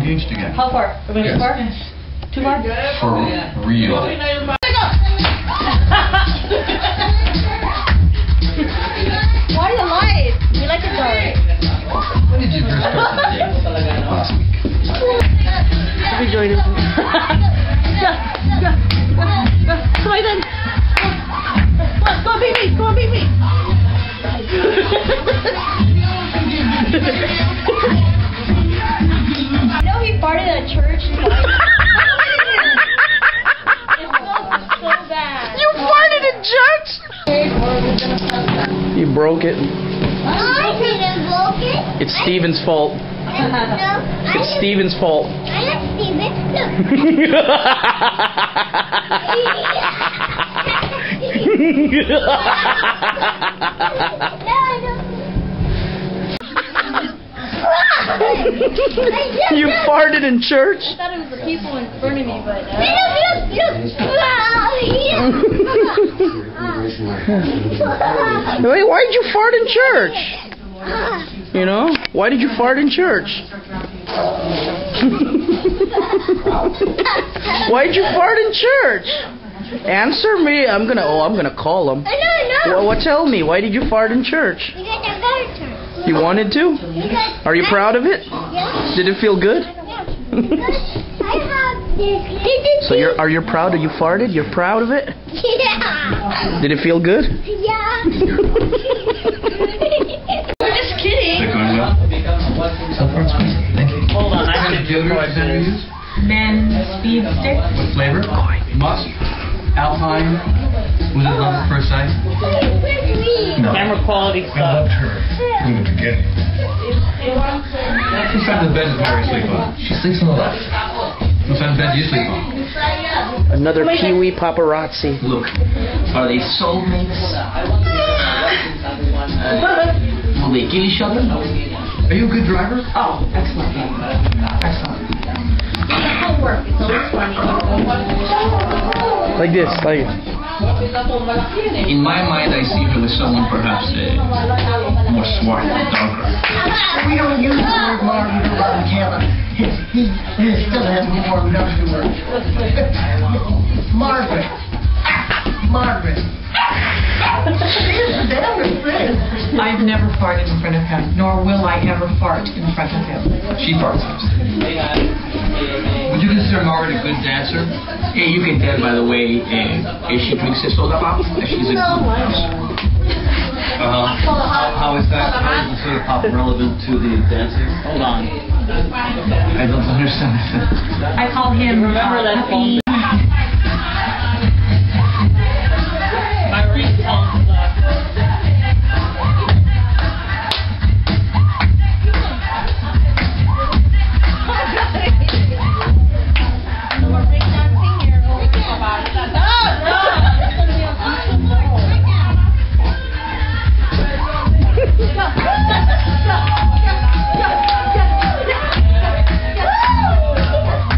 engaged again. How far? Are we far? Too far? For real. Why the light? We like it dark. When did you first start the date? Last week. Let me join him. Come on, then. Go on, beat me. Go on, beat me. I know he farted at church. It smells so bad. You farted in church? You broke it. I didn't broke it. It's Steven's fault. It's Steven's fault. I am Steven. You farted in church? I thought it was the people in front of me, but... Wait, why did you fart in church? You know? Why did you fart in church? Why did you fart in church? Answer me. I'm gonna call him. Well, tell me, why did you fart in church? You wanted to? Are you proud of it? Yeah. Did it feel good? So are you proud that you farted? You're proud of it? Yeah. Did it feel good? Yeah. We're just kidding. They're going well? So far it's good. Thank you. Hold on, What kind of deodorant do you use? Men speed stick. What flavor? Musk? Alpine? Was it love at first sight? No. Camera quality I stuff. loved her from the beginning. Which side of the bed does Mary sleep on? She sleeps on the left. What side of the bed do you sleep on? Another Piwi Paparazzi. Look, are they soulmates? Will they kill each other? Are you a good driver? Oh, excellent. Excellent. Homework. It's always funny. Like this, like In my mind, I see her with someone perhaps more smart and darker. We don't use the word Margaret around Kevin. He still hasn't warmed up to her. Margaret. Margaret. I've never farted in front of him, nor will I ever fart in front of him. She farts. Would you consider Margaret a good dancer? Yeah, you can tell by the way if she drinks a soda pop. She's a good dancer. How is that? How is the soda pop relevant to the dancing? Hold on. I don't understand. I call him Remember that Puppy. My ringtone sucks.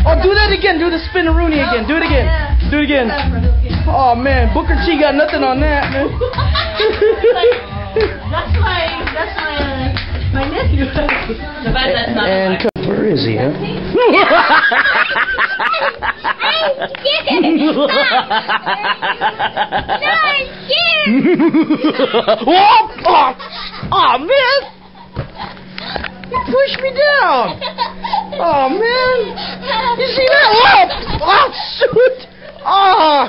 oh, do that again. Do the spin-a-rooney again. Do it again. Do it again. Oh man, Booker T got nothing on that, man. That's my nephew. The fact that's not And where is he, huh? Oh man! You pushed me down! Oh man! You see that? Oh shoot! Oh!